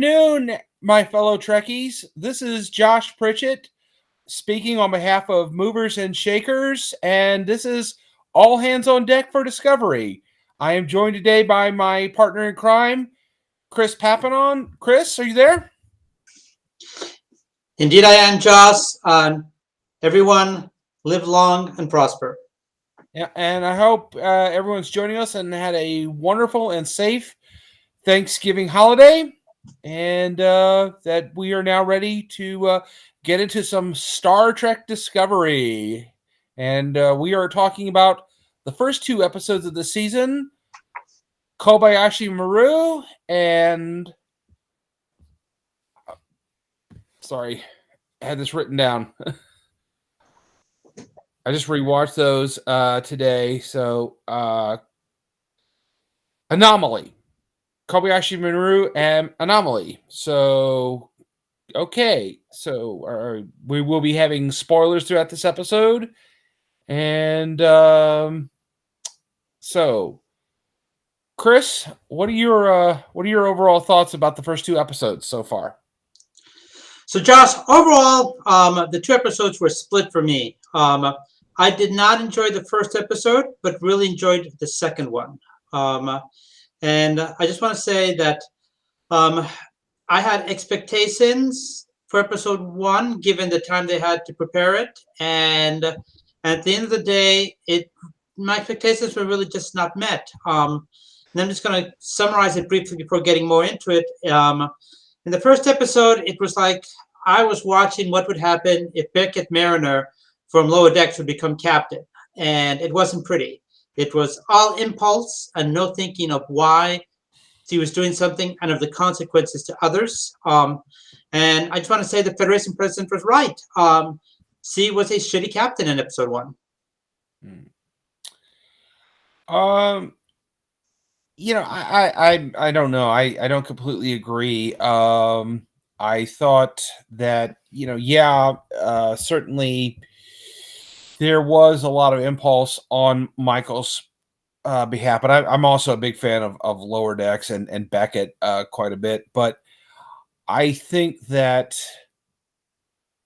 afternoon, my fellow Trekkies. This is Josh Pritchett speaking on behalf of Movers and Shakers, and this is All Hands on Deck for Discovery. I am joined today by my partner in crime, Chris Pabon. Chris, are you there? Indeed, I am, Josh. Everyone, live long and prosper. Yeah, and I hope everyone's joining us and had a wonderful and safe Thanksgiving holiday, and that we are now ready to get into some Star Trek Discovery. And we are talking about the first two episodes of the season, Kobayashi Maru and... Sorry, I had this written down. I just rewatched those today. So, Anomaly. Kobayashi Maru and Anomaly. So, okay. So, we will be having spoilers throughout this episode. And so, Chris, what are your overall thoughts about the first two episodes so far? So, Josh, overall, the two episodes were split for me. I did not enjoy the first episode, but really enjoyed the second one. And I just want to say that I had expectations for episode one, given the time they had to prepare it. And at the end of the day, my expectations were really just not met. And I'm just going to summarize it briefly before getting more into it. In the first episode, it was like I was watching what would happen if Beckett Mariner from Lower Decks would become captain. And it wasn't pretty. It was all impulse and no thinking of why he was doing something and of the consequences to others. And I just want to say the Federation president was right. C was a shitty captain in episode one. I don't know. I don't completely agree. I thought that, certainly there was a lot of impulse on Michael's behalf, but I'm also a big fan of Lower Decks and Beckett quite a bit. But I think that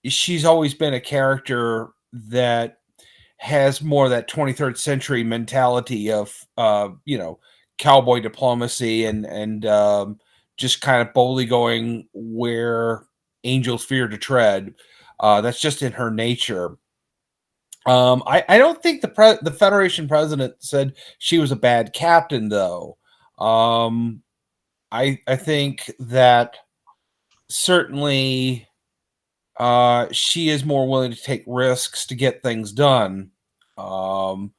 she's always been a character that has more of that 23rd century mentality of, cowboy diplomacy and just kind of boldly going where angels fear to tread. That's just in her nature. I don't think the Federation president said she was a bad captain, though. I think that certainly she is more willing to take risks to get things done. And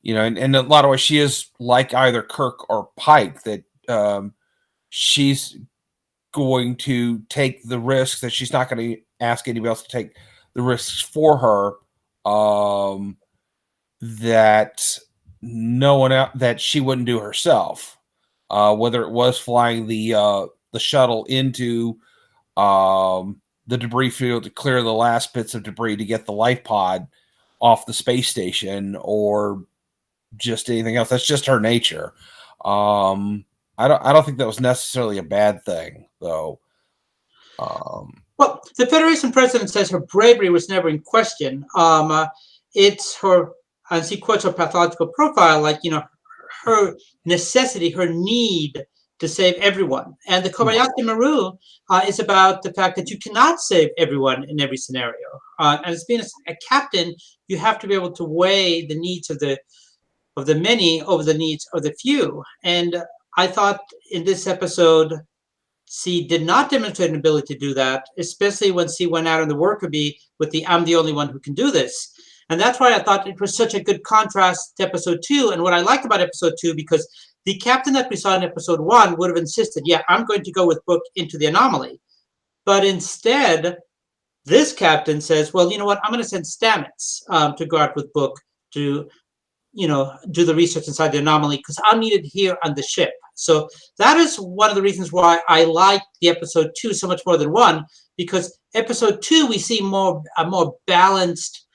in a lot of ways, she is like either Kirk or Pike, that she's going to take the risks, that she's not going to ask anybody else to take the risks for her. That no one else, that she wouldn't do herself. Whether it was flying the shuttle into the debris field to clear the last bits of debris to get the life pod off the space station, or just anything else. That's just her nature. I don't think that was necessarily a bad thing, though. Well, the Federation president says her bravery was never in question. It's her, as he quotes her pathological profile, her necessity, her need to save everyone. And the Kobayashi Maru is about the fact that you cannot save everyone in every scenario. And as being a captain, you have to be able to weigh the needs of the many over the needs of the few. And I thought in this episode, C did not demonstrate an ability to do that, especially when C went out in the worker bee with the "I'm the only one who can do this." And that's why I thought it was such a good contrast to episode two. And what I liked about episode two, because the captain that we saw in episode one would have insisted, yeah, I'm going to go with Book into the anomaly. But instead, this captain says, well, you know what? I'm going to send Stamets to go out with Book to, do the research inside the anomaly, because I'm needed here on the ship. So that is one of the reasons why I like the episode two so much more than one, because episode two, we see a more balanced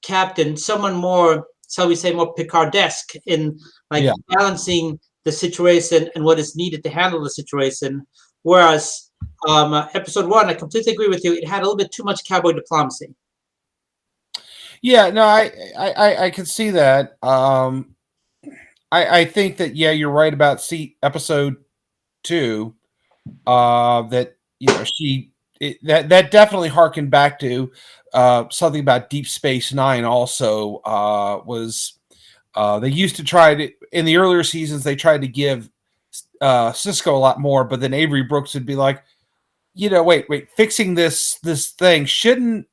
captain, someone more, shall we say, more Picardesque in balancing the situation and what is needed to handle the situation. Whereas Episode 1, I completely agree with you. It had a little bit too much cowboy diplomacy. Yeah, no, I can see that. I think that yeah, you're right about episode 2. That that definitely harkened back to something about Deep Space Nine. Also, was they used to try to in the earlier seasons they tried to give Cisco a lot more, but then Avery Brooks would be like, wait, fixing this thing shouldn't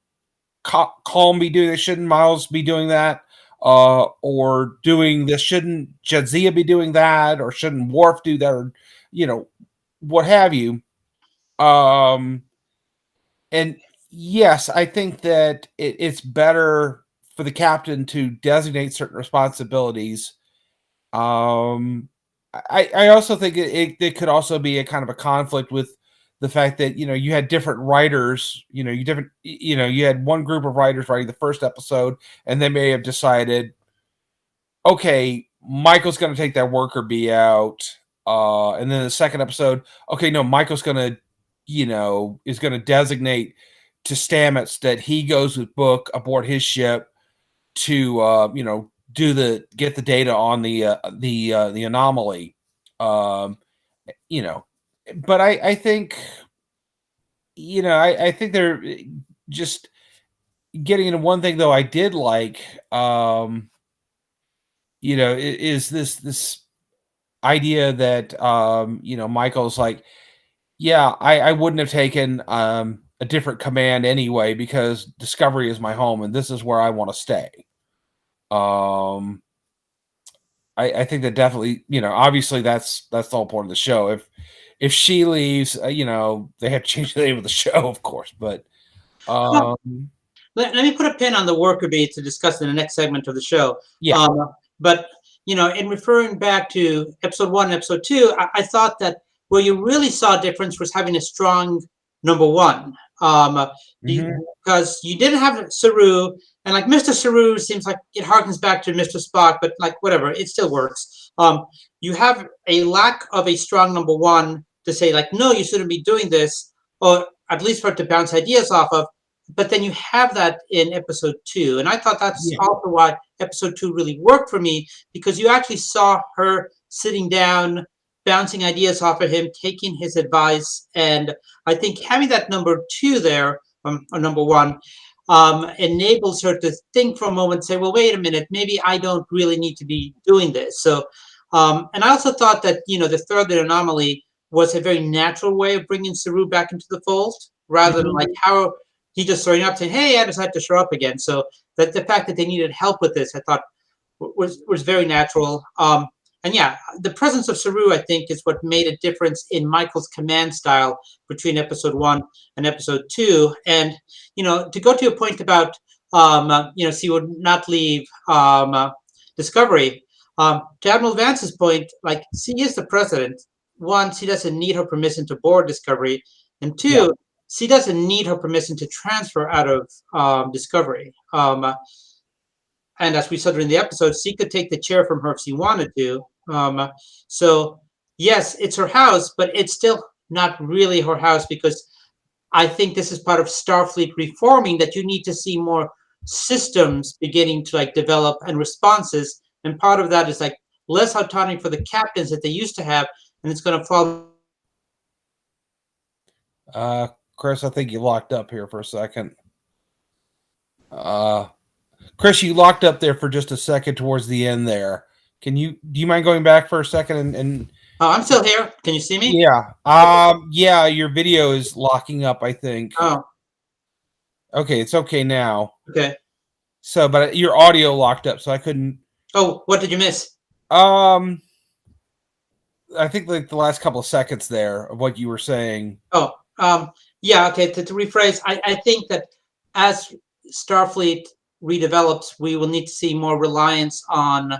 Calm be doing this? Shouldn't Miles be doing that? Or doing this? Shouldn't Jadzia be doing that? Or shouldn't Worf do that? Or what have you? Um, and yes, I think that it's better for the captain to designate certain responsibilities. I also think it could also be a kind of a conflict with the fact that you had different writers. You had one group of writers writing the first episode, and they may have decided, okay, Michael's going to take that worker bee out, and then the second episode, okay, no, Michael's going to, is going to designate to Stamets that he goes with Book aboard his ship to get the data on the anomaly. um you know but I think I think they're just getting into one thing though. I did like is this idea that Michael's like, yeah, I wouldn't have taken a different command anyway because Discovery is my home and this is where I want to stay. um I think that definitely, obviously that's the whole point of the show. If she leaves, they have to change the name of the show, of course. But Well, um, let me put a pin on the worker bee to discuss in the next segment of the show. yeah, But in referring back to episode 1 and episode 2, I thought that where you really saw a difference was having a strong number 1. hmm Because you didn't have Saru, and like Mr. Saru seems like it harkens back to Mr. Spock, but like whatever, it still works. You have a lack of a strong number 1 to say like, no, you shouldn't be doing this, or at least for it to bounce ideas off of. But then you have that in episode 2, and I thought that's yeah, also why episode 2 really worked for me, because you actually saw her sitting down, bouncing ideas off of him, taking his advice. And I think having that number 2 there, or number 1, enables her to think for a moment, say, well, wait a minute, maybe I don't really need to be doing this. So, and I also thought that, the third anomaly was a very natural way of bringing Saru back into the fold, rather than like hmm how he just throwing up saying, hey, I decided to show up again. So that the fact that they needed help with this, I thought was very natural. And yeah, the presence of Saru, I think, is what made a difference in Michael's command style between episode 1 and episode 2. And, to go to your point about, she would not leave Discovery. To Admiral Vance's point, like, she is the president. One, she doesn't need her permission to board Discovery. And yeah, two, she doesn't need her permission to transfer out of Discovery. And as we said during the episode, she could take the chair from her if she wanted to. So, yes, it's her house, but it's still not really her house, because I think this is part of Starfleet reforming, that you need to see more systems beginning to like develop and responses. And part of that is like less autonomy for the captains that they used to have. And it's going to fall. uh, Chris, I think you locked up here for a second. uh Chris, you locked up there for just a second towards the end there. Do you mind going back for a second and Oh, I'm still here. Can you see me? yeah, Okay. yeah, your video is locking up, I think. Oh, Okay, it's okay now. okay. So, but your audio locked up, so I couldn't. Oh, what did you miss? Um, I think like the last couple of seconds there of what you were saying. Oh, yeah. Okay. To rephrase, I think that as Starfleet redevelops, we will need to see more reliance on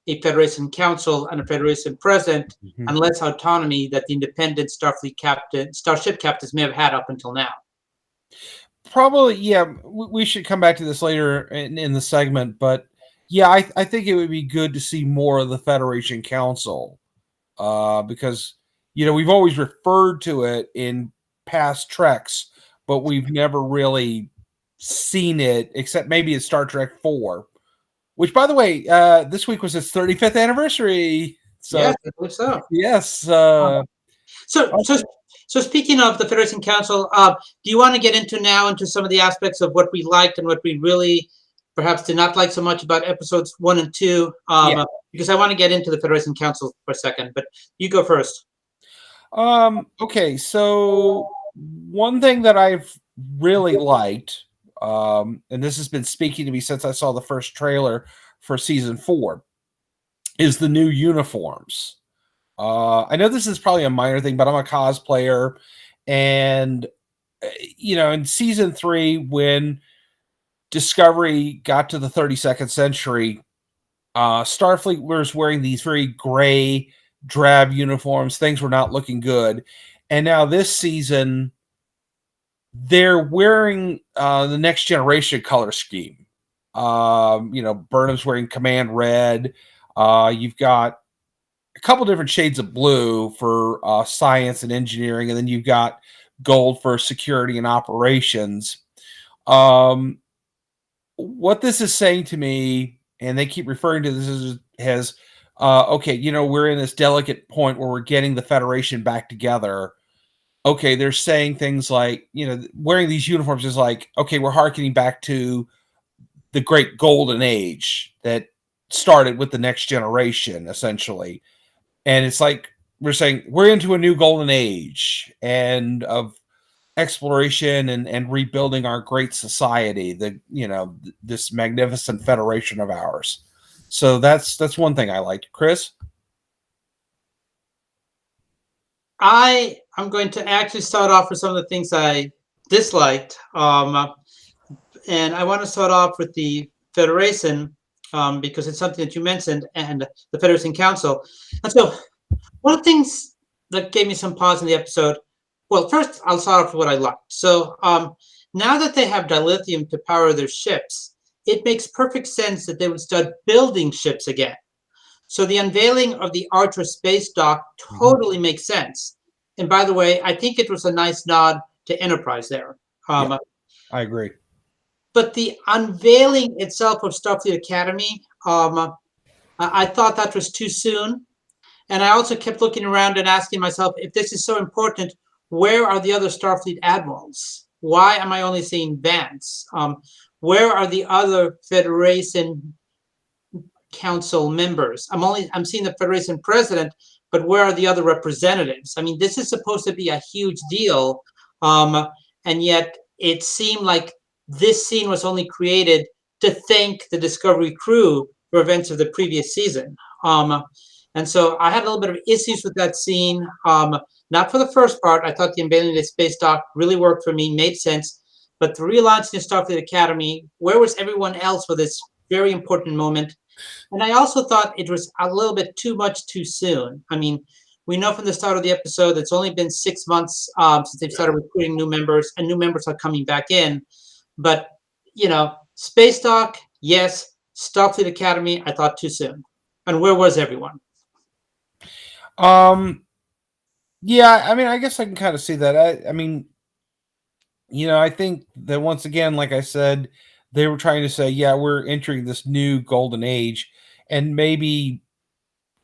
a Federation Council and a Federation President, Mhm. and less autonomy that the independent starship captains may have had up until now. Probably, yeah. We should come back to this later in the segment, but yeah, I think it would be good to see more of the Federation Council, because we've always referred to it in past Treks, but we've never really seen it except maybe in Star Trek 4, which, by the way, this week was its 35th anniversary. So Yes, I believe so. yes, So, so, so speaking of the Federation Council, do you want to get into some of the aspects of what we liked and what we really perhaps did not like so much about episodes 1 and 2? Yeah. Because I want to get into the Federation Council for a second, but you go first. Okay, so one thing that I've really liked, and this has been speaking to me since I saw the first trailer for season 4, is the new uniforms. I know this is probably a minor thing, but I'm a cosplayer, and in season 3, when Discovery got to the 32nd century, Starfleet was wearing these very gray, drab uniforms. Things were not looking good. And now this season, they're wearing the next generation color scheme. Burnham's wearing command red. You've got a couple different shades of blue for science and engineering, and then you've got gold for security and operations. What this is saying to me, and they keep referring to this as okay, we're in this delicate point where we're getting the Federation back together. Okay, they're saying things like, wearing these uniforms is like, okay, we're hearkening back to the great golden age that started with the next generation, essentially. And it's like we're saying we're into a new golden age and of exploration and rebuilding our great society, this magnificent Federation of ours. So that's one thing I liked. Chris? I am going to actually start off with some of the things I disliked. And I want to start off with the Federation because it's something that you mentioned, and the Federation Council. And so one of the things that gave me some pause in the episode, well, first I'll start off with what I liked. So now that they have dilithium to power their ships, it makes perfect sense that they would start building ships again. So the unveiling of the Archer space dock totally makes sense. And by the way, I think it was a nice nod to Enterprise there. Yeah, I agree. But the unveiling itself of Starfleet Academy, I thought that was too soon. And I also kept looking around and asking myself, if this is so important, where are the other Starfleet admirals? Why am I only seeing Vance? Where are the other Federation Council members? I'm seeing the Federation president, but where are the other representatives? I mean, this is supposed to be a huge deal, and yet it seemed like this scene was only created to thank the Discovery crew for events of the previous season. And so I had a little bit of issues with that scene. Not for the first part. I thought the unveiling of the space dock really worked for me, made sense. But the relaunching of Starfleet Academy, where was everyone else for this very important moment? And I also thought it was a little bit too much too soon. I mean, we know from the start of the episode it's only been 6 months since they've started recruiting new members, and new members are coming back in. But, Space Dock, yes. Starfleet Academy, I thought too soon. And where was everyone? Yeah, I mean, I guess I can kind of see that. I mean, I think that once again, like I said, they were trying to say, yeah, we're entering this new golden age, and maybe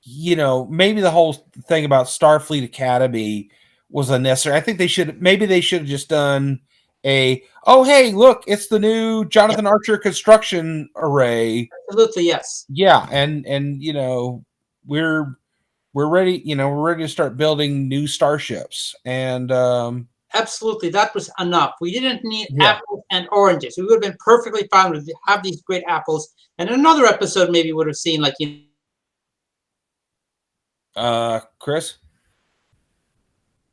the whole thing about Starfleet Academy was unnecessary. I think they should have just done oh, hey, look, it's the new Jonathan Archer construction array. Absolutely, yes. Yeah, and we're ready, we're ready to start building new starships. And absolutely, that was enough. We didn't need apples and oranges. We would have been perfectly fine with have these great apples. And another episode maybe would have seen Chris?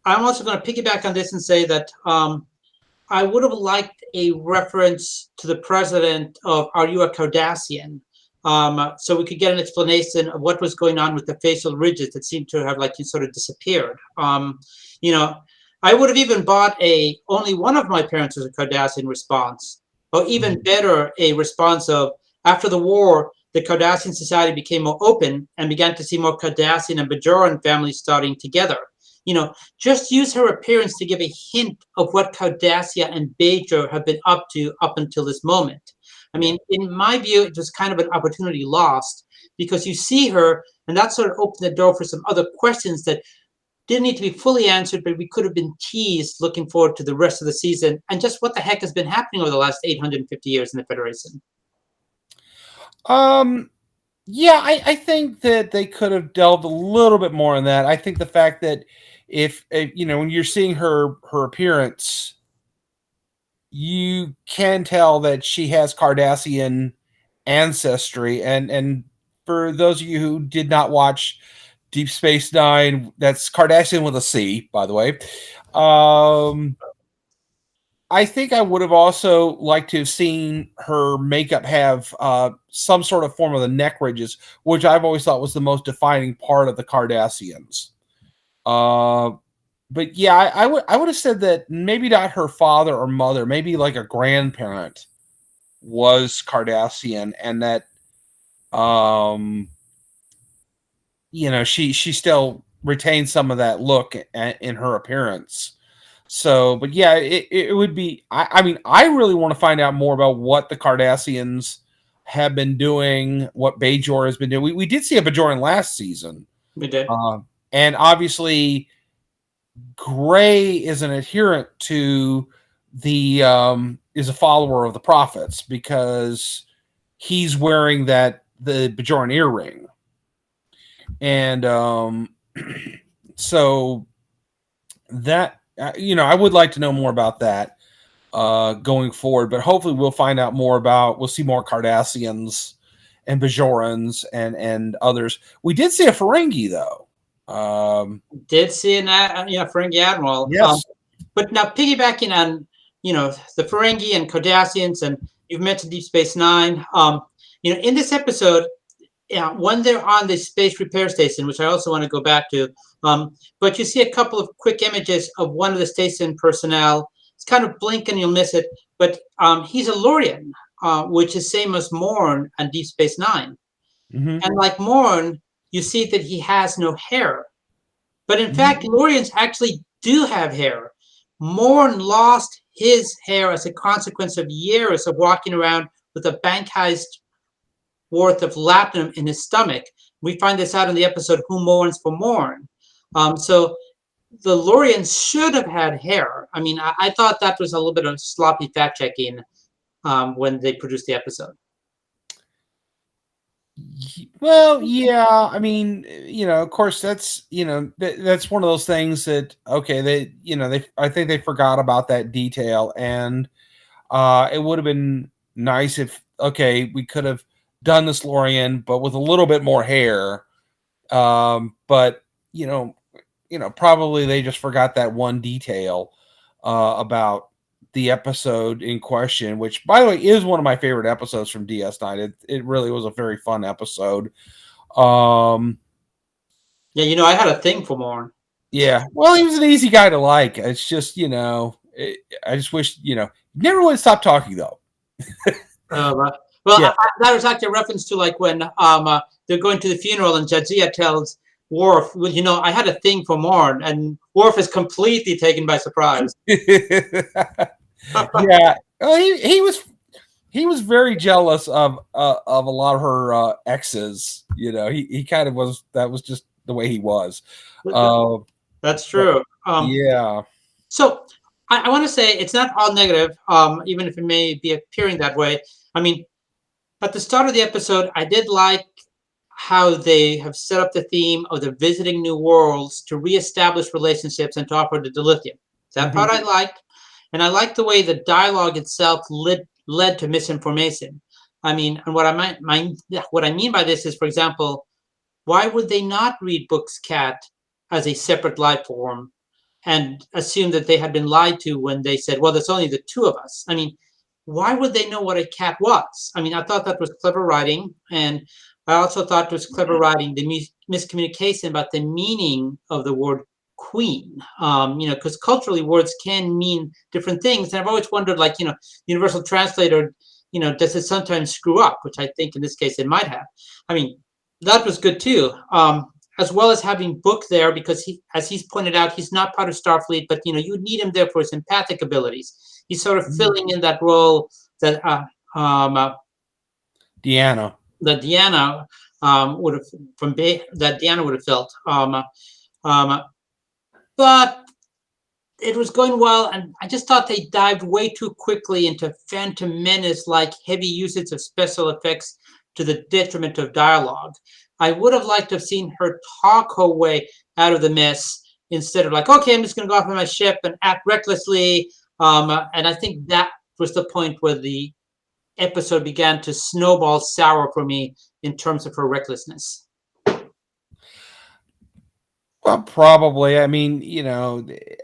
I'm also going to piggyback on this and say that I would have liked a reference to the president of Are You a Cardassian? So we could get an explanation of what was going on with the facial ridges that seemed to have sort of disappeared. I would have even bought only one of my parents was a Cardassian response, or even better, a response of after the war, the Cardassian society became more open and began to see more Cardassian and Bajoran families starting together. just use her appearance to give a hint of what Cardassia and Bajor have been up to up until this moment. I mean, in my view, it was kind of an opportunity lost because you see her, and that sort of opened the door for some other questions that didn't need to be fully answered, but we could have been teased looking forward to the rest of the season and just what the heck has been happening over the last 850 years in the Federation. Yeah, I think that they could have delved a little bit more in that. I think the fact that if when you're seeing her appearance, you can tell that she has Cardassian ancestry, and for those of you who did not watch Deep Space Nine, that's Cardassian with a C, by the way. I think I would have also liked to have seen her makeup have some sort of form of the neck ridges, which I've always thought was the most defining part of the Cardassians. But yeah, I would have said that maybe not her father or mother, maybe like a grandparent was Cardassian, and that she still retains some of that look in her appearance. So, but yeah, it would be. I mean, I really want to find out more about what the Cardassians have been doing, what Bajor has been doing. We did see a Bajoran last season. We did. And obviously, Gray is an adherent to is a follower of the prophets because he's wearing the Bajoran earring. And so that I would like to know more about that going forward, but hopefully we'll find out more we'll see more Cardassians and Bajorans and others. We did see a Ferengi though. Did see an Ferengi admiral. Yes. But now piggybacking on the Ferengi and Cardassians, and you've mentioned Deep Space Nine. In this episode, when they're on the space repair station, which I also want to go back to, but you see a couple of quick images of one of the station personnel. It's kind of blink and you'll miss it, but he's a Lorian, which is same as Morn on Deep Space Nine. Mm-hmm. And like Morn, you see that he has no hair. But in fact, Lorians actually do have hair. Morn lost his hair as a consequence of years of walking around with a bank heist worth of latinum in his stomach. We find this out in the episode Who Mourns for Morn. So the Lorians should have had hair. I mean, I thought that was a little bit of sloppy fact checking when they produced the episode. Well, yeah, I mean, of course, that's that's one of those things that I think they forgot about that detail, and it would have been nice if we could have done this Lorian, but with a little bit more hair. But probably they just forgot that one detail about the episode in question, which, by the way, is one of my favorite episodes from DS9. It really was a very fun episode. Yeah, I had a thing for Morn. Yeah, well, he was an easy guy to like. It's just, I just wish, never would stop talking though. That was actually a reference to like when they're going to the funeral and Jadzia tells Worf, I had a thing for Morn, and Worf is completely taken by surprise. Yeah, well, he was very jealous of a lot of her exes. He kind of was. That was just the way he was. That's true. Yeah. So I want to say it's not all negative, even if it may be appearing that way. I mean, at the start of the episode, I did like how they have set up the theme of the visiting new worlds to reestablish relationships and to offer the dilithium. That part I liked. And I liked the way the dialogue itself led to misinformation. I mean, and what I mean by this is, for example, why would they not read Book's cat as a separate life form and assume that they had been lied to when they said, well, there's only the two of us? I mean, why would they know what a cat was? I mean, I thought that was clever writing. And I also thought it was clever writing, the miscommunication about the meaning of the word queen, because culturally words can mean different things. And I've always wondered, like, Universal Translator, does it sometimes screw up, which I think in this case it might have. I mean, that was good too. as well as having Book there, because he, as he's pointed out, he's not part of Starfleet, but you need him there for his empathic abilities. He's sort of filling in that role that Deanna. that Deanna would have that Deanna would have felt. But it was going well, and I just thought they dived way too quickly into Phantom Menace, like heavy usage of special effects to the detriment of dialogue. I would have liked to have seen her talk her way out of the mess instead of like, okay, I'm just going to go off on my ship and act recklessly. And I think that was the point where the episode began to snowball sour for me in terms of her recklessness. Well, probably. I mean,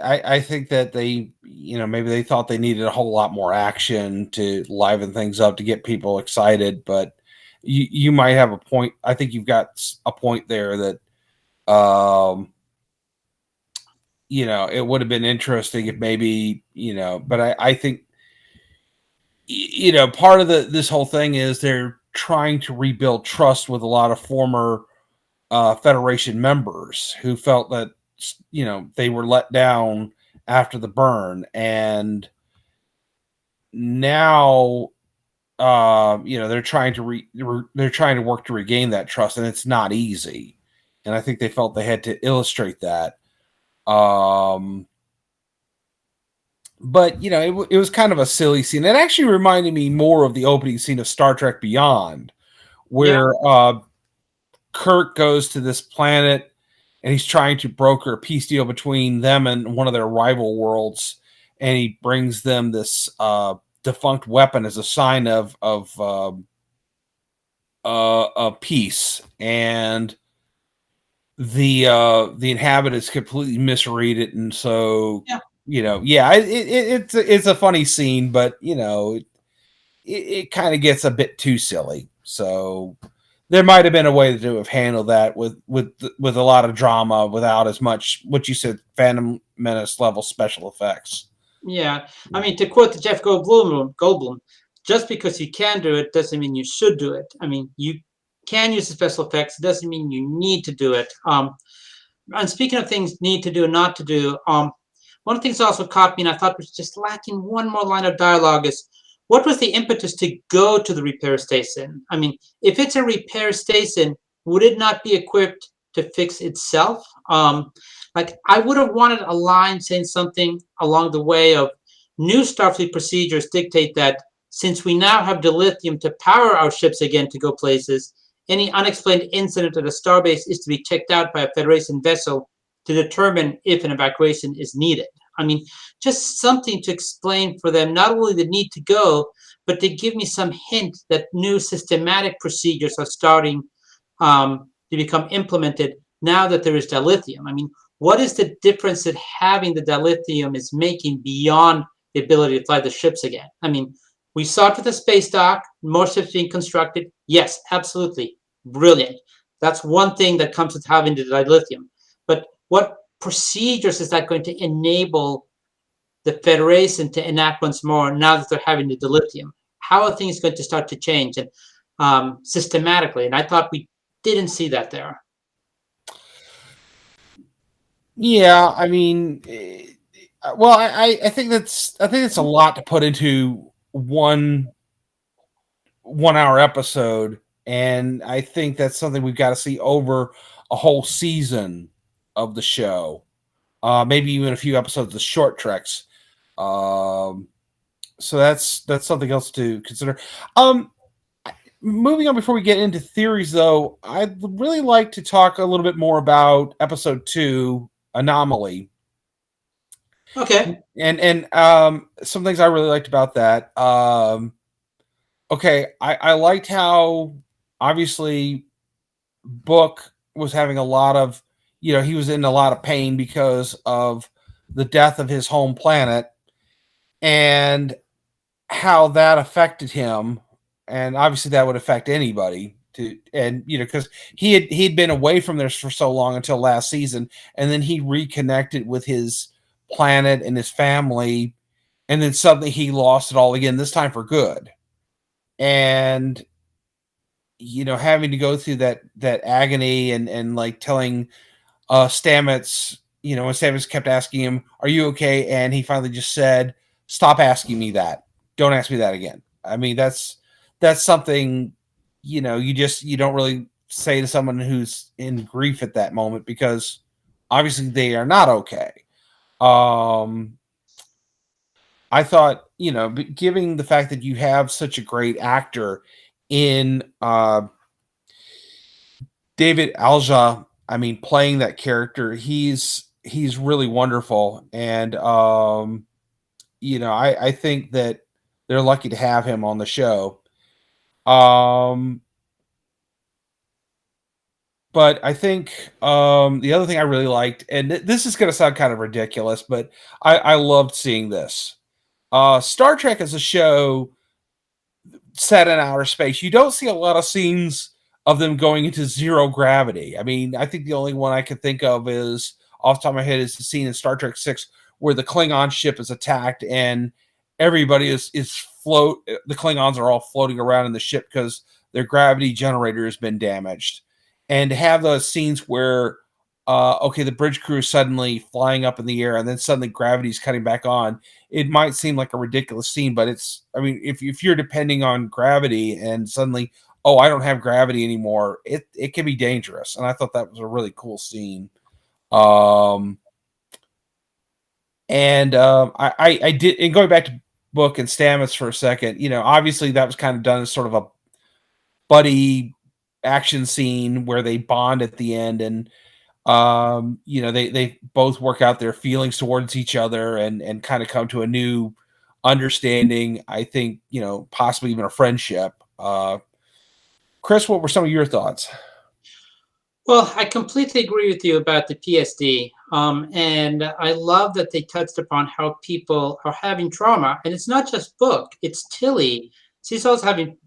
I think that they, maybe they thought they needed a whole lot more action to liven things up to get people excited. But you might have a point. I think you've got a point there that, it would have been interesting if maybe, but I think, part of this whole thing is they're trying to rebuild trust with a lot of former Federation members who felt that they were let down after the burn, and now they're trying to they're trying to work to regain that trust, and it's not easy. And I think they felt they had to illustrate that. But it was kind of a silly scene. It actually reminded me more of the opening scene of Star Trek Beyond, where Kirk goes to this planet and he's trying to broker a peace deal between them and one of their rival worlds, and he brings them this defunct weapon as a sign of peace, and the inhabitants completely misread it, and so it's a funny scene, but it kind of gets a bit too silly. So there might have been a way to have handled that with a lot of drama without as much what you said, Phantom Menace level special effects. Yeah, I mean, to quote Jeff Goldblum, just because you can do it doesn't mean you should do it. I mean, you can use the special effects, doesn't mean you need to do it. And speaking of things need to do and not to do, one of the things also caught me and I thought was just lacking one more line of dialogue is, what was the impetus to go to the repair station? I mean, if it's a repair station, would it not be equipped to fix itself? Like, I would have wanted a line saying something along the way of, new Starfleet procedures dictate that since we now have dilithium to power our ships again to go places, any unexplained incident at a starbase is to be checked out by a Federation vessel to determine if an evacuation is needed. I mean, just something to explain for them, not only the need to go, but to give me some hint that new systematic procedures are starting to become implemented now that there is dilithium. I mean, what is the difference that having the dilithium is making beyond the ability to fly the ships again? I mean, we saw it with the space dock, more ships being constructed. Yes, absolutely. Brilliant. That's one thing that comes with having the dilithium. But what procedures is that going to enable the Federation to enact once more now that they're having the dilithium? How are things going to start to change and systematically? And I thought we didn't see that there. Yeah, I mean, well, I think it's a lot to put into one 1 hour episode, and I think that's something we've got to see over a whole season of the show, maybe even a few episodes of short treks. So that's something else to consider. Moving on, before we get into theories, though, I'd really like to talk a little bit more about episode 2, Anomaly. Okay. And some things I really liked about that. Okay, I liked how obviously Book was having a lot of, he was in a lot of pain because of the death of his home planet, and how that affected him. And obviously that would affect anybody and because he'd been away from this for so long until last season, and then he reconnected with his planet and his family, and then suddenly he lost it all again, this time for good. And having to go through that agony and like telling Stamets, when Stamets kept asking him, "Are you okay?" and he finally just said, "Stop asking me that. Don't ask me that again." I mean, that's something you don't really say to someone who's in grief at that moment, because obviously they are not okay. Um, I thought, giving the fact that you have such a great actor in David Alja, I mean, playing that character, he's really wonderful, and I think that they're lucky to have him on the show. Um, but I think the other thing I really liked, and this is going to sound kind of ridiculous, but I loved seeing this. Star Trek as a show set in outer space, you don't see a lot of scenes of them going into zero gravity. I mean, I think the only one I could think of is off the top of my head is the scene in Star Trek 6 where the Klingon ship is attacked and everybody is float the Klingons are all floating around in the ship because their gravity generator has been damaged. And to have those scenes where okay, the bridge crew is suddenly flying up in the air and then suddenly gravity's cutting back on, it might seem like a ridiculous scene, but I mean, if you're depending on gravity and suddenly, oh, I don't have gravity anymore, it can be dangerous. And I thought that was a really cool scene. Um, I did, and going back to Book and Stamets for a second, obviously that was kind of done as sort of a buddy action scene where they bond at the end, and they both work out their feelings towards each other and kind of come to a new understanding. I think, possibly even a friendship. Chris, what were some of your thoughts? Well, I completely agree with you about the PSD. And I love that they touched upon how people are having trauma. And it's not just Book, it's Tilly. She's also having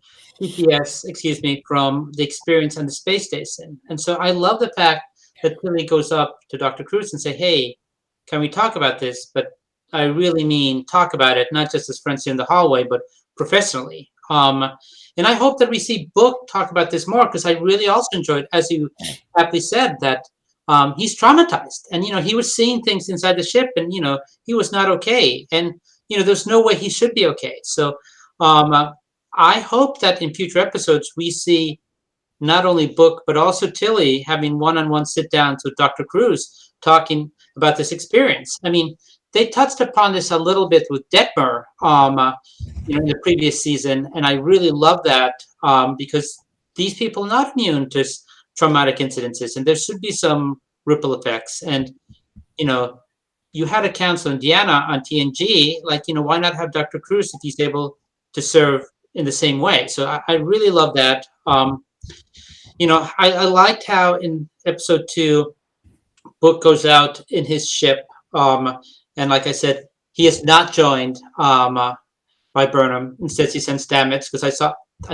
PTS, excuse me, from the experience on the space station. And so I love the fact that Tilly goes up to Dr. Cruz and say, hey, can we talk about this? But I really mean talk about it, not just as friends in the hallway, but professionally. And I hope that we see Book talk about this more, because I really also enjoyed, as you aptly said, that he's traumatized, and he was seeing things inside the ship, and he was not okay, and there's no way he should be okay. So I hope that in future episodes we see not only Book but also Tilly having one-on-one sit downs with Dr. Cruz, talking about this experience. I mean, they touched upon this a little bit with Detmer, in the previous season, and I really love that, because these people are not immune to traumatic incidences, and there should be some ripple effects. And you had a council in Diana on TNG, like why not have Dr. Cruz if he's able to serve in the same way? So I really love that. I liked how in episode 2, Book goes out in his ship, and like I said, he is not joined by Burnham. Instead, he sends Stamets, because I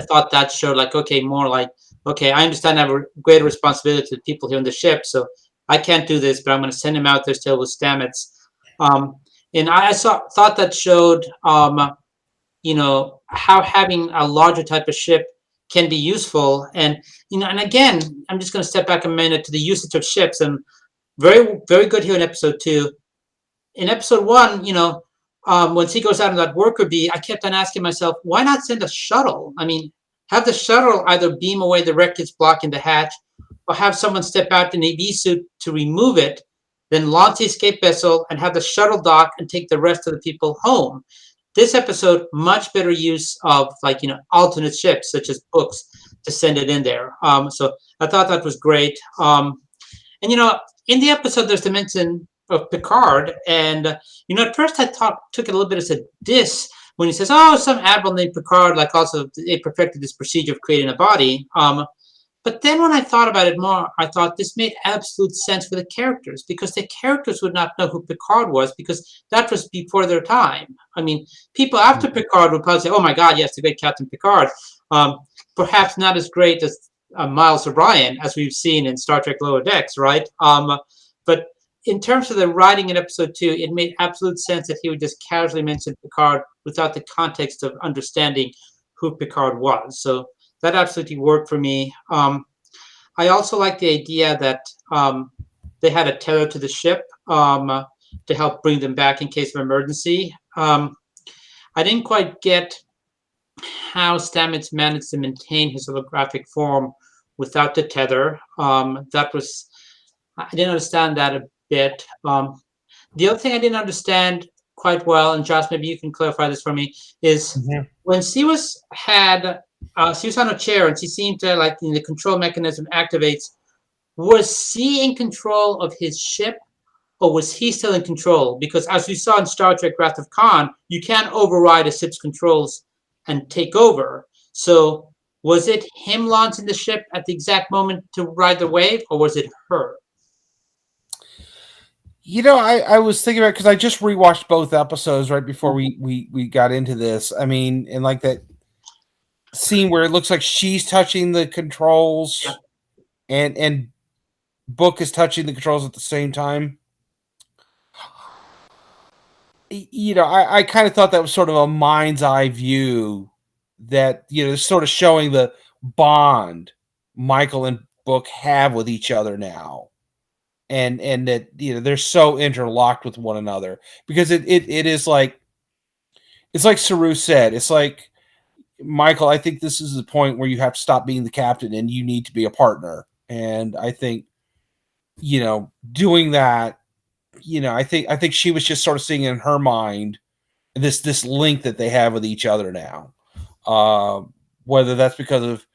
thought that showed like, okay, more like, okay, I understand I have a greater responsibility to the people here on the ship, so I can't do this, but I'm going to send him out there still with Stamets. And I thought that showed, how having a larger type of ship can be useful. And and again, I'm just going to step back a minute to the usage of ships, and very, very good here in episode 2. In episode 1, when he goes out on that worker bee, I kept on asking myself, why not send a shuttle? I mean, have the shuttle either beam away the wreckage blocking the hatch, or have someone step out in an EV suit to remove it, then launch the escape vessel and have the shuttle dock and take the rest of the people home. This episode, much better use of alternate ships such as Books to send it in there. So I thought that was great. And in the episode, there's the mention of Picard, and at first I took it a little bit as a diss when he says, "Oh, some admiral named Picard, like also they perfected this procedure of creating a body." But then when I thought about it more, I thought this made absolute sense for the characters, because the characters would not know who Picard was, because that was before their time. I mean, people after Picard would probably say, "Oh my God, yes, the great Captain Picard." Perhaps not as great as Miles O'Brien, as we've seen in Star Trek Lower Decks, right? But in terms of the writing in episode 2, it made absolute sense that he would just casually mention Picard without the context of understanding who Picard was. So that absolutely worked for me. I also like the idea that they had a tether to the ship to help bring them back in case of emergency. I didn't quite get how Stamets managed to maintain his holographic form without the tether. That was I didn't understand that a bit. The other thing I didn't understand quite well, and Josh, maybe you can clarify this for me, is Mhm. when she was on a chair and she seemed to like the control mechanism activates. Was he in control of his ship, or was he still in control? Because as we saw in Star Trek Wrath of Khan, you can't override a ship's controls and take over. So was it him launching the ship at the exact moment to ride the wave, or was it her? I was thinking about because I just rewatched both episodes right before we got into this. I mean, and like that scene where it looks like she's touching the Yeah. controls and Book is touching the controls at the same time. I kind of thought that was sort of a mind's eye view that sort of showing the bond Michael and Book have with each other now, and that they're so interlocked with one another because it is like it's like Saru said, it's like Michael, I think this is the point where you have to stop being the captain and you need to be a partner. And I think, doing that, I think she was just sort of seeing in her mind this link that they have with each other now. Whether that's because of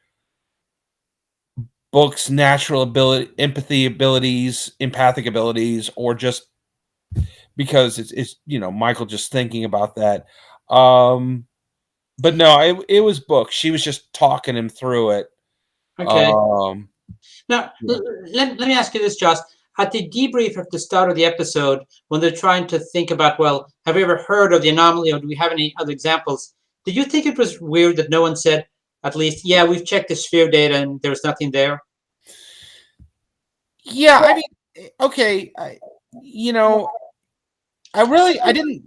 Book's natural ability, empathy abilities, empathic abilities, or just because it's Michael just thinking about that. But no, it was Book. She was just talking him through it. Okay. Um, Now, yeah. let me ask you this, Josh. At the debrief at the start of the episode, when they're trying to think about, well, have we ever heard of the anomaly or do we have any other examples? Did you think it was weird that no one said, at least, yeah, we've checked the sphere data and there's nothing there? Yeah, I mean, okay, I didn't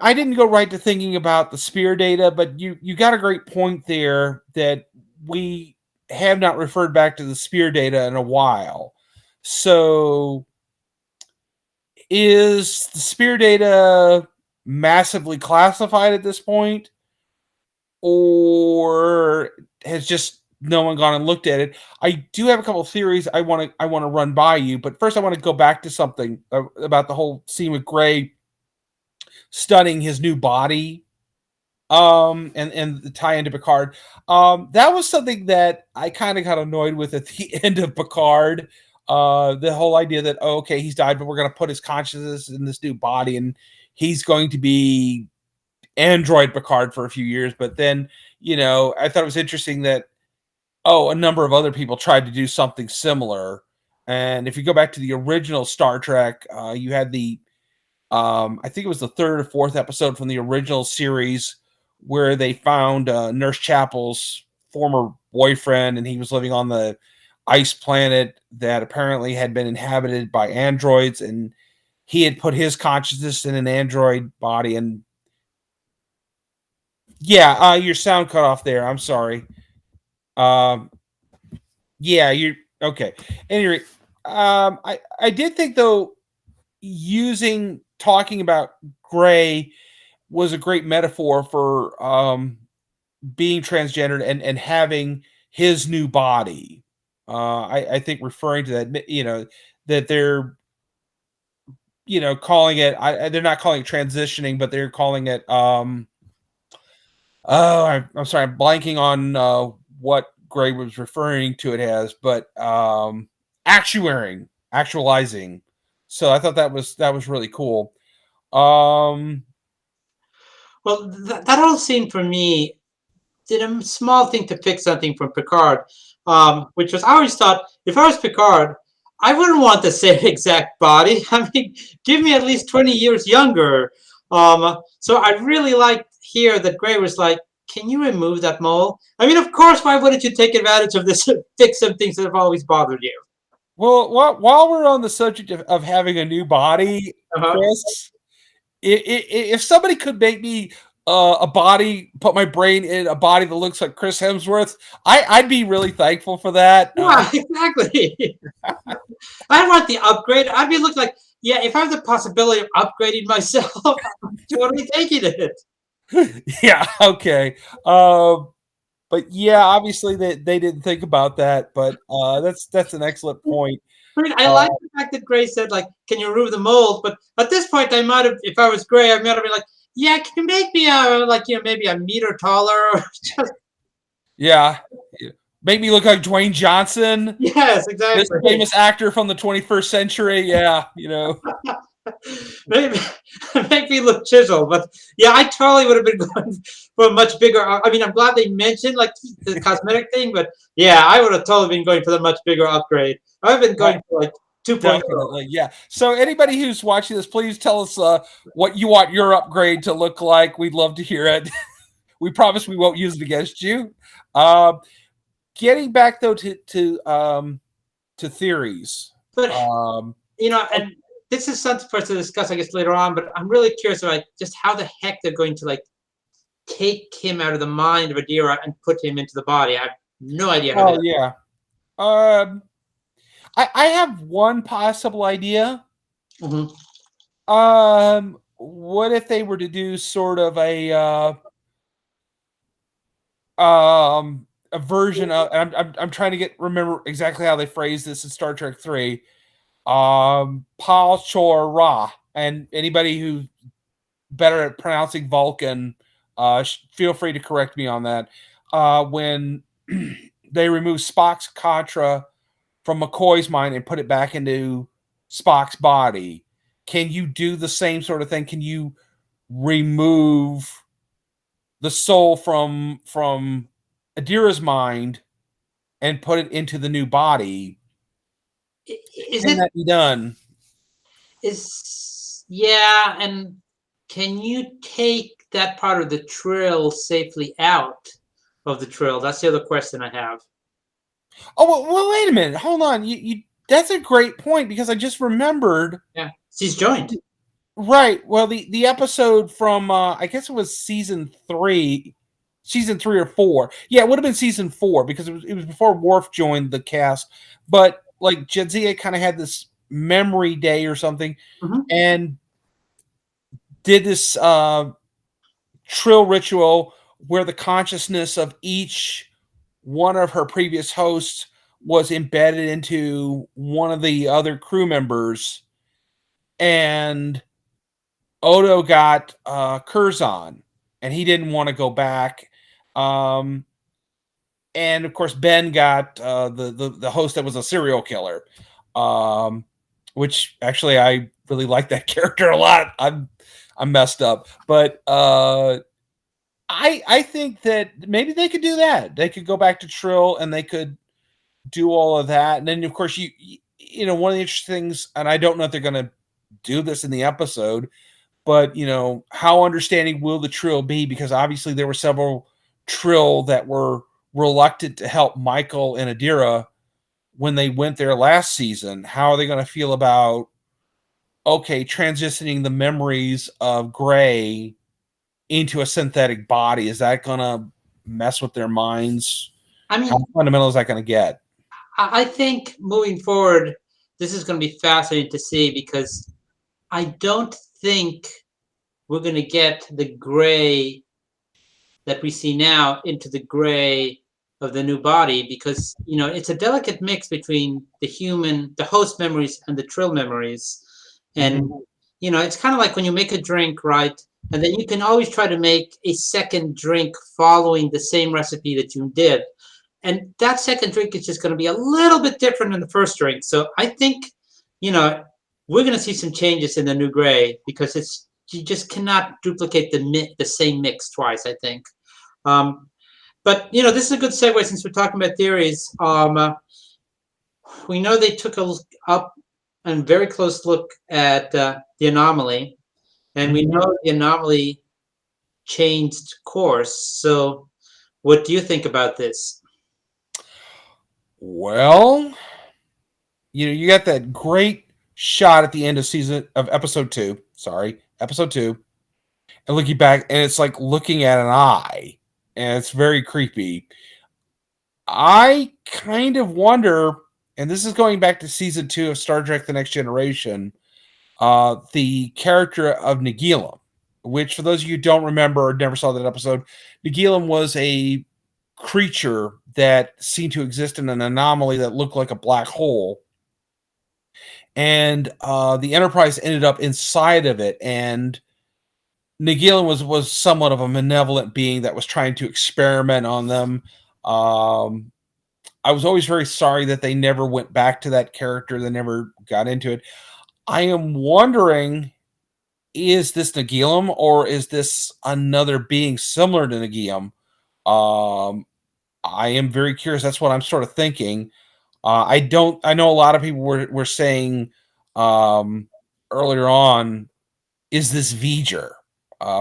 I didn't go right to thinking about the spear data, but you got a great point there that we have not referred back to the spear data in a while. So is the spear data massively classified at this point, or has just no one gone and looked at it? I do have a couple of theories I want to run by you, but first I want to go back to something about the whole scene with Gray stunning his new body, and the tie into Picard. That was something that I kind of got annoyed with at the end of Picard. The whole idea that, oh, okay, he's died, but we're going to put his consciousness in this new body, and he's going to be android Picard for a few years. But then, I thought it was interesting that, oh, a number of other people tried to do something similar. And if you go back to the original Star Trek, you had I think it was the third or fourth episode from the original series where they found Nurse Chapel's former boyfriend, and he was living on the ice planet that apparently had been inhabited by androids, and he had put his consciousness in an android body. And yeah, your sound cut off there. I'm sorry. Um, yeah, you're okay. Anyway, I did think though using talking about Gray was a great metaphor for being transgendered and having his new body. I think referring to that, that they're calling it. They're not calling it transitioning, but they're calling it. Oh, I'm sorry, I'm blanking on what Gray was referring to it as, but actualizing. So I thought that was really cool. Um, Well, that whole scene for me did a small thing to fix something from Picard, which was I always thought if I was Picard, I wouldn't want the same exact body. I mean, give me at least 20 years younger. So I really liked here that Gray was like, can you remove that mole? I mean, of course, why wouldn't you take advantage of this and fix some things that have always bothered you? Well, while we're on the subject of having a new body, Uh-huh. Chris, if somebody could make me a body, put my brain in a body that looks like Chris Hemsworth, I'd be really thankful for that. Yeah, exactly. I want the upgrade. I'd be looking like, yeah, if I have the possibility of upgrading myself, I'm totally taking it. Yeah, okay. But yeah, obviously they didn't think about that, but that's an excellent point. I mean, I Uh, like the fact that Gray said, like, can you remove the mold? But at this point, I might have, if I was Gray, I might have been like, yeah, can you make me like, maybe a meter taller? Or just, yeah. Make me look like Dwayne Johnson, yes, this exactly. famous actor from the 21st century. Yeah, Maybe make me look chiseled, but yeah, I totally would have been going for a much bigger. I mean, I'm glad they mentioned like the cosmetic thing, but yeah, I would have totally been going for the much bigger upgrade. I've been right, going for like 2.0. definitely. Yeah. So anybody who's watching this, please tell us what you want your upgrade to look like. We'd love to hear it. We promise we won't use it against you. Um, Getting back though to theories. But Um, and this is something for us to discuss, I guess, later on. But I'm really curious about just how the heck they're going to like take him out of the mind of Adira and put him into the body. I have no idea how. oh yeah. Um, I have one possible idea. Mhm. What if they were to do sort of a version of? I'm trying to remember exactly how they phrased this in Star Trek 3. Pal Chor Ra, and anybody who's better at pronouncing Vulcan, feel free to correct me on that. When they remove Spock's Contra from McCoy's mind and put it back into Spock's body, can you do the same sort of thing? Can you remove the soul from Adira's mind and put it into the new body? Is Can it that be done? is yeah, and can you take that part of the trill safely out of the trill? That's the other question I have. Oh well, wait a minute. Hold on. You that's a great point because I just remembered. Yeah, she's joined. Right. Well, the episode from I guess it was season 3 or 4. Yeah, it would have been season 4 because it was before Worf joined the cast. But like Jadzia kind of had this memory day or something, Mhm. and did this trill ritual where the consciousness of each one of her previous hosts was embedded into one of the other crew members, and Odo got Curzon, and he didn't want to go back. Um, and of course, Ben got the host that was a serial killer, um, which actually I really like that character a lot. I'm messed up, but I think that maybe they could do that. They could go back to Trill and they could do all of that. And then of course one of the interesting things, and I don't know if they're going to do this in the episode, but how understanding will the Trill be? Because obviously there were several Trill that were reluctant to help Michael and Adira when they went there last season. How are they going to feel about transitioning the memories of Gray into a synthetic body? Is that going to mess with their minds? I How mean, fundamental is that going to get? I think moving forward, this is going to be fascinating to see because I don't think we're going to get the gray that we see now into the gray of the new body because it's a delicate mix between the host memories and the trill memories. And Mhm. it's kind of like when you make a drink, right? And then you can always try to make a second drink following the same recipe that you did. And that second drink is just going to be a little bit different than the first drink. So I think, we're going to see some changes in the new gray because you just cannot duplicate the same mix twice, I think. Um, but this is a good segue since we're talking about theories. We know they took up a very close look at the anomaly, and we Mhm. know the anomaly changed course. So, what do you think about this? Well, you got that great shot at the end of episode 2. Sorry, episode 2, and looking back, and it's like looking at an eye, and it's very creepy. I kind of wonder, and this is going back to season 2 of Star Trek: The Next Generation, the character of Nagilum, which for those of you who don't remember or never saw that episode, Nagilum was a creature that seemed to exist in an anomaly that looked like a black hole, and the Enterprise ended up inside of it, and Nagilum was somewhat of a malevolent being that was trying to experiment on them. Um, I was always very sorry that they never went back to that character. They never got into it. I am wondering, is this Nagilum or is this another being similar to Nagilum? Um, I am very curious. That's what I'm sort of thinking. I don't. I know a lot of people were saying um, earlier on, is this V'ger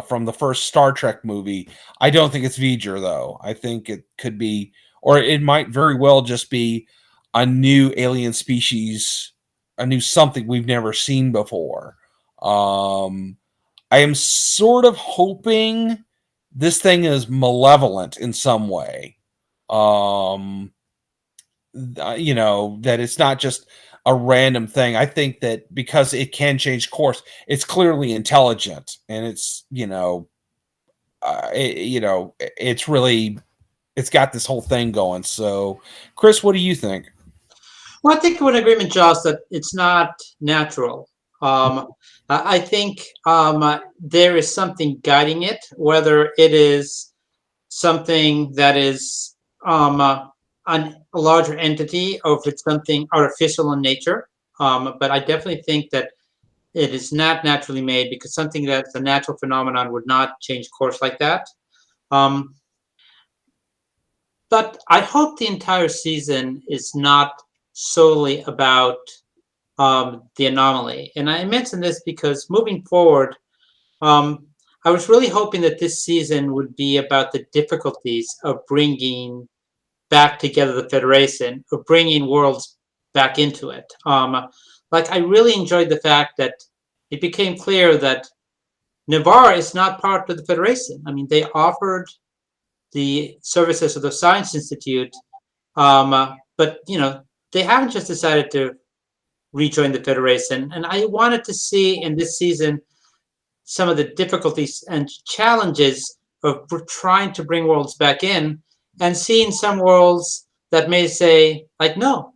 from the first Star Trek movie? I don't think it's V'ger though. I think it could be, or it might very well just be a new alien species, a new something we've never seen before. Um, I am sort of hoping this thing is malevolent in some way. Um, that it's not just a random thing. I think that because it can change course, it's clearly intelligent, and it's it's really it's got this whole thing going. So, Chris, what do you think? Well, I think we're in agreement, Josh, that it's not natural. I think there is something guiding it, whether it is something that is a larger entity or if it's something artificial in nature. But I definitely think that it is not naturally made, because something that's a natural phenomenon would not change course like that. Um, but I hope the entire season is not solely about the anomaly. And I mention this because moving forward, um, I was really hoping that this season would be about the difficulties of bringing back together the Federation, of bringing worlds back into it. Like, I really enjoyed the fact that it became clear that Navarre is not part of the Federation. I mean, they offered the services of the Science Institute, but they haven't just decided to rejoin the Federation. And I wanted to see in this season some of the difficulties and challenges of trying to bring worlds back in, and seeing some worlds that may say, like, no,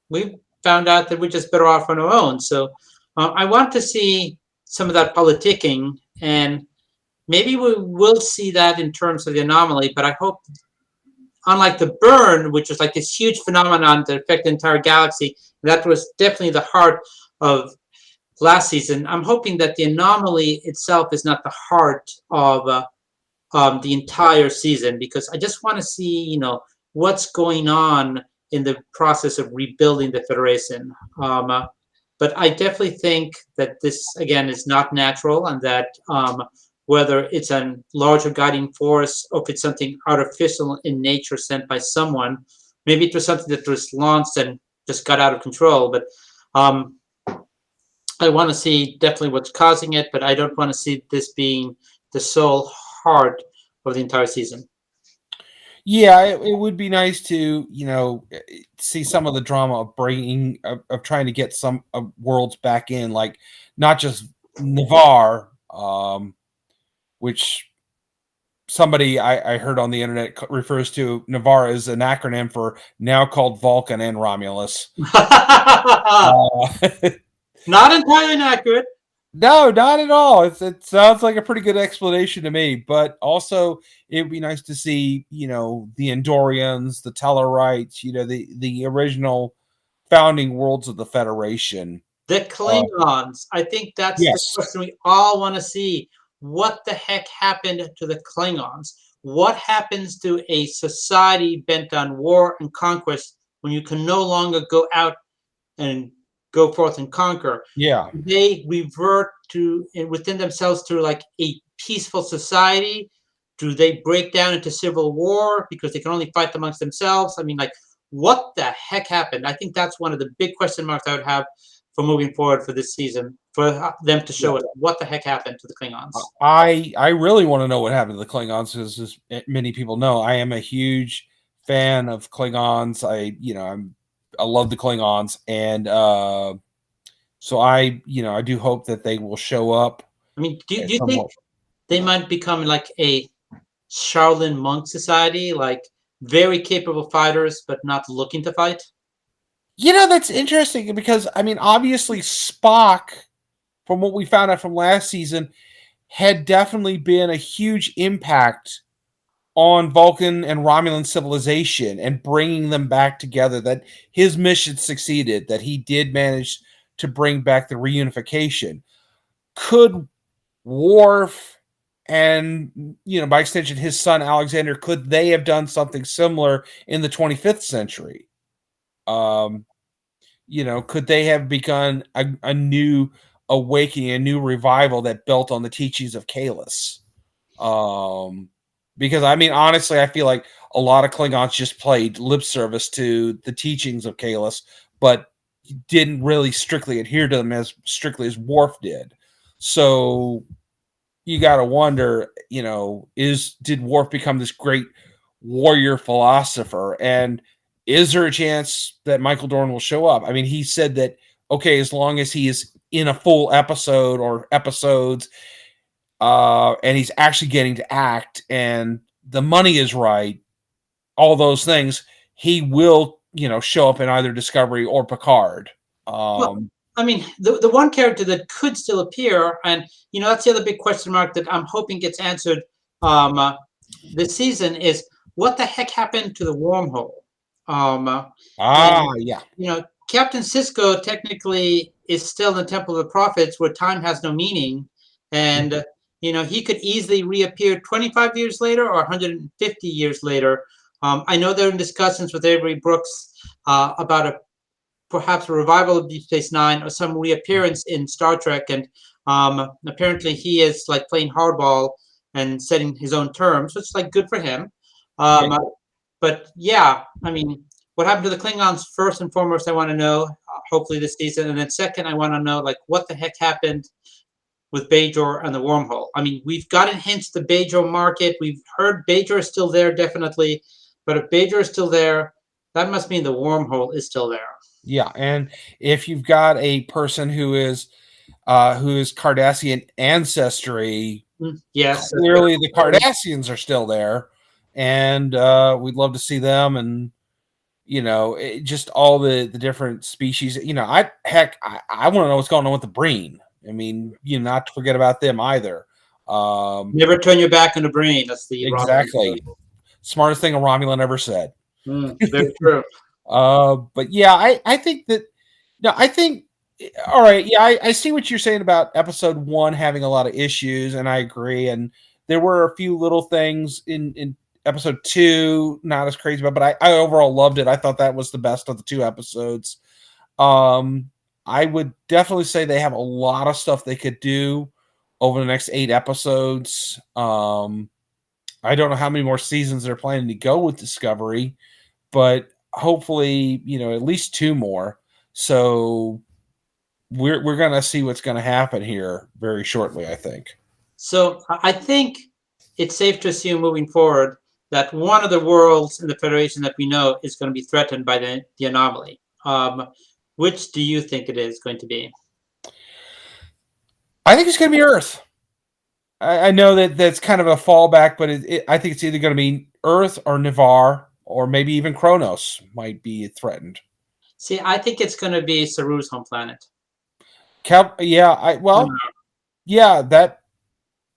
we found out that we're just better off on our own. So I want to see some of that politicking, and maybe we will see that in terms of the anomaly, but I hope, unlike the burn, which was like this huge phenomenon that affected the entire galaxy, that was definitely the heart of last season. I'm hoping that the anomaly itself is not the heart of the entire season, because I just want to see, what's going on in the process of rebuilding the Federation. But I definitely think that this, again, is not natural, and that whether it's a larger guiding force or if it's something artificial in nature sent by someone, maybe it was something that was launched and just got out of control. But I want to see definitely what's causing it, but I don't want to see this being the sole heart of the entire season. Yeah, it would be nice to see some of the drama of bringing of trying to get some worlds back in, like not just Navarre, which somebody I heard on the internet refers to Navarre as an acronym for now called Vulcan and Romulus. Not entirely inaccurate. No, not at all. It sounds like a pretty good explanation to me, but also it'd be nice to see, the Andorians, the Tellarites, the original founding worlds of the Federation. The Klingons. I think that's the Yes. question we all want to see. What the heck happened to the Klingons? What happens to a society bent on war and conquest when you can no longer go out and go forth and conquer? Yeah. They revert to within themselves to like a peaceful society? Do they break down into civil war because they can only fight amongst themselves? I mean, like, what the heck happened? I think that's one of the big question marks I would have for moving forward for this season. for them to Yeah. show us what the heck happened to the Klingons. I really want to know what happened to the Klingons, as many people know. I am a huge fan of Klingons. I love the Klingons, and so I do hope that they will show up I mean, do at you some think point. they might become like a Shaolin monk society, like very capable fighters, but not looking to fight? That's interesting because I mean, obviously Spock, from what we found out from last season, had definitely been a huge impact on Vulcan and Romulan civilization and bringing them back together. That his mission succeeded. That he did manage to bring back the reunification. Could Worf and by extension his son Alexander, could they have done something similar in the 25th century? Um, could they have begun a new awakening, a new revival that built on the teachings of Kahless? Because I mean, honestly, I feel like a lot of Klingons just played lip service to the teachings of Kahless, but didn't really strictly adhere to them as strictly as Worf did. So you got to wonder, did Worf become this great warrior philosopher? And is there a chance that Michael Dorn will show up? I mean, he said that, okay, as long as he is in a full episode or episodes, and he's actually getting to act and the money is right, all those things, he will, show up in either Discovery or Picard. Well, I mean, the one character that could still appear, and that's the other big question mark that I'm hoping gets answered this season, is what the heck happened to the wormhole? And Yeah. Captain Sisko technically is still in the Temple of the Prophets, where time has no meaning, and he could easily reappear 25 years later or 150 years later. I know they're in discussions with Avery Brooks about perhaps a revival of Deep Space Nine or some reappearance in Star Trek, and apparently he is like playing hardball and setting his own terms, which is like good for him. Yeah. But yeah, I mean, what happened to the Klingons? First and foremost, I want to know. Hopefully this season, and then second, I want to know like what the heck happened with Bajor and the wormhole. I mean, we've gotten hints the Bajor market. We've heard Bajor is still there, definitely. But if Bajor is still there, that must mean the wormhole is still there. Yeah, and if you've got a person who is Cardassian ancestry, Yes, clearly the Cardassians are still there, and we'd love to see them, and just all the different species. I want to know what's going on with the Breen. I mean, not to forget about them either. Never turn your back on the brain. That's the Exactly, smartest thing a Romulan ever said. Very true. But yeah, I think that no, I think all right. Yeah, I see what you're saying about episode 1 having a lot of issues, and I agree. And there were a few little things in episode 2 not as crazy about, but I overall loved it. I thought that was the best of the 2 episodes. I would definitely say they have a lot of stuff they could do over the next 8 episodes. I don't know how many more seasons they're planning to go with Discovery, but hopefully, at least 2 more. So we're gonna see what's gonna happen here very shortly, I think. So I think it's safe to assume moving forward that one of the worlds in the Federation that we know is going to be threatened by the anomaly. Which do you think it is going to be? I think it's gonna be Earth. I know that's kind of a fallback, but I think it's either going to be Earth or Ni'Var, or maybe even Kronos might be threatened. See, I think it's going to be Saru's home planet. Yeah, yeah,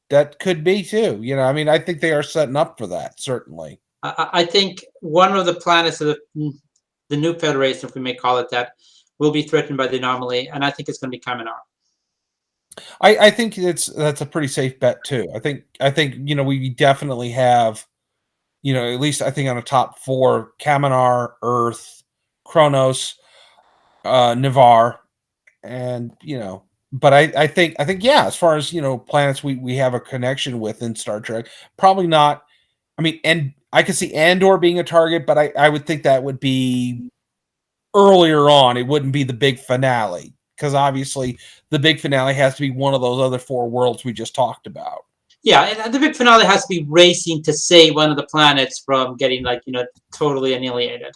that could be too. I mean, I think they are setting up for that, certainly. I think one of the planets of the new Federation, if we may call it that, will be threatened by the anomaly, and I think it's going to be Kaminar. I think that's a pretty safe bet too. I think we definitely have, at least I think on the top 4: Kaminar, Earth, Kronos, Ni'Var, and but I think yeah, as far as planets we have a connection with in Star Trek, probably not. I mean, and I could see Andor being a target, but I would think that would be earlier on. It wouldn't be the big finale because obviously the big finale has to be one of those other four worlds we just talked about. Yeah, and the big finale has to be racing to save one of the planets from getting totally annihilated.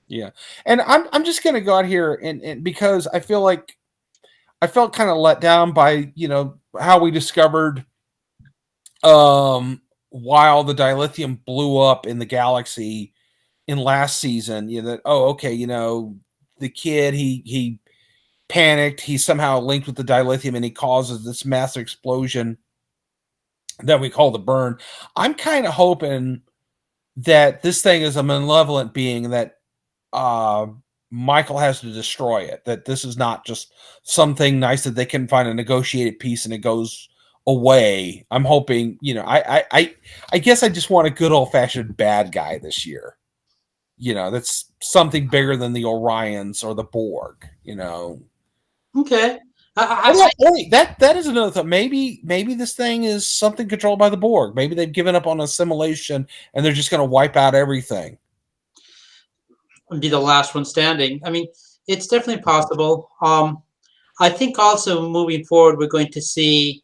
Yeah, and I'm just gonna go out here and because I feel like I felt kind of let down by how we discovered while the dilithium blew up in the galaxy in last season, that okay, the kid he panicked, he's somehow linked with the dilithium and he causes this massive explosion that we call the burn. I'm kind of hoping that this thing is a malevolent being that Michael has to destroy it, that this is not just something nice that they can find a negotiated peace and it goes away. I'm hoping, I guess I just want a good old fashioned bad guy this year. That's something bigger than the Orions or the Borg. Okay. That is another thought. Maybe this thing is something controlled by the Borg. Maybe they've given up on assimilation and they're just going to wipe out everything. Be the last one standing. I mean, it's definitely possible. I think also moving forward, we're going to see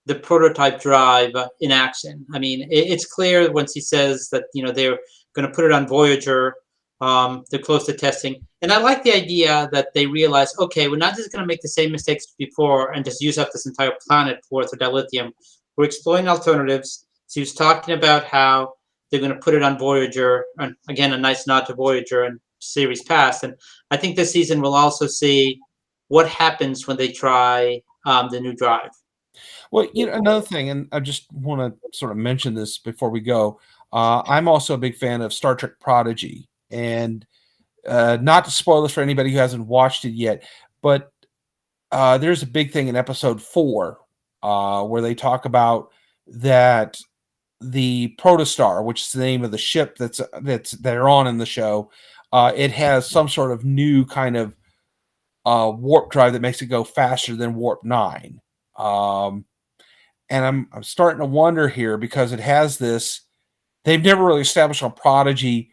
the prototype drive in action. I mean, it's clear once he says that they're going to put it on Voyager. They're close to testing, and I like the idea that they realize, okay, we're not just going to make the same mistakes before and just use up this entire planet worth of dilithium. We're exploring alternatives. So he was talking about how they're going to put it on Voyager, and again, a nice nod to Voyager and series past. And I think this season we'll also see what happens when they try the new drive. Well, another thing, and I just want to sort of mention this before we go. I'm also a big fan of Star Trek Prodigy, and not to spoil this for anybody who hasn't watched it yet, but there's a big thing in episode 4 where they talk about that the Protostar, which is the name of the ship that's they're on in the show, it has some sort of new kind of warp drive that makes it go faster than warp 9. And I'm starting to wonder here because it has this. They've never really established on Prodigy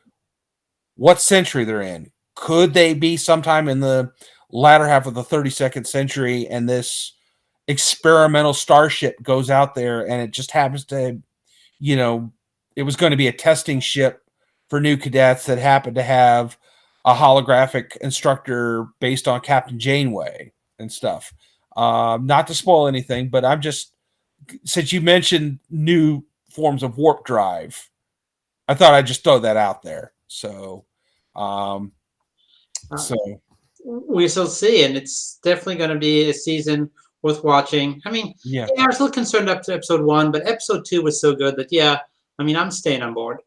what century they're in. Could they be sometime in the latter half of the 32nd century and this experimental starship goes out there and it just happens to, it was going to be a testing ship for new cadets that happened to have a holographic instructor based on Captain Janeway and stuff. Not to spoil anything, but I'm just, since you mentioned new forms of warp drive, I thought I'd just throw that out there. So, we shall see, and it's definitely going to be a season worth watching. I mean, yeah, I was a little concerned up to episode 1, but episode 2 was so good that I'm staying on board.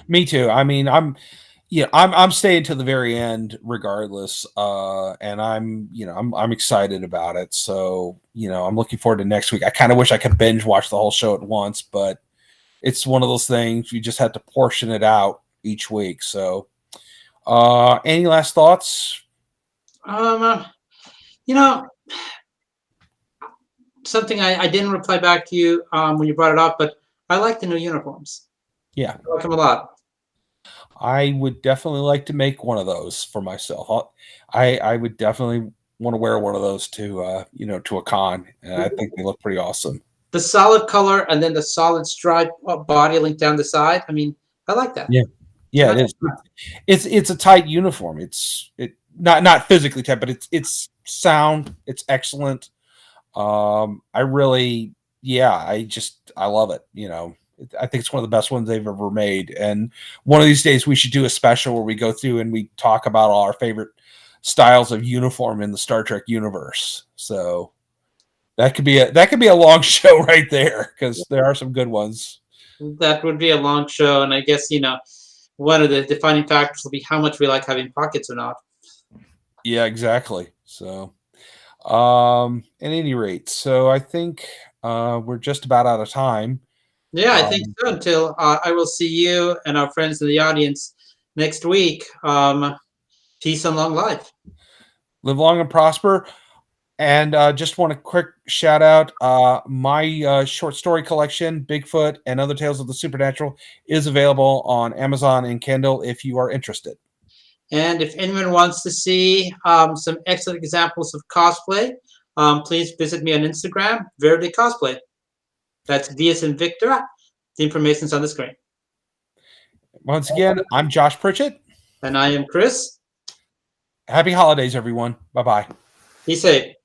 Me too. I mean, I'm staying to the very end regardless. And I'm excited about it. So, I'm looking forward to next week. I kind of wish I could binge watch the whole show at once, but it's one of those things you just have to portion it out each week. So, any last thoughts? Something I didn't reply back to you when you brought it up, but I like the new uniforms. Yeah. I like them a lot. I would definitely like to make one of those for myself. I would definitely want to wear one of those to to a con, and I think they look pretty awesome. The solid color and then the solid stripe body link down the side. I mean, I like that. Yeah, it is. It's a tight uniform. It's not physically tight, but it's sound. It's excellent. I really, I love it. I think it's one of the best ones they've ever made. And one of these days we should do a special where we go through and we talk about all our favorite styles of uniform in the Star Trek universe. So that could be a long show right there because there are some good ones. That would be a long show. And I guess, one of the defining factors will be how much we like having pockets or not. Yeah, exactly. So, at any rate, so I think we're just about out of time. Yeah, I think so. Until I will see you and our friends in the audience next week. Peace and long life. Live long and prosper. And just want a quick shout out. My short story collection, Bigfoot and Other Tales of the Supernatural, is available on Amazon and Kindle if you are interested. And if anyone wants to see some excellent examples of cosplay, please visit me on Instagram, Verde Cosplay. That's V as in Victor. The information's on the screen. Once again, I'm Josh Pritchett. And I am Chris. Happy holidays, everyone. Bye-bye. Be safe.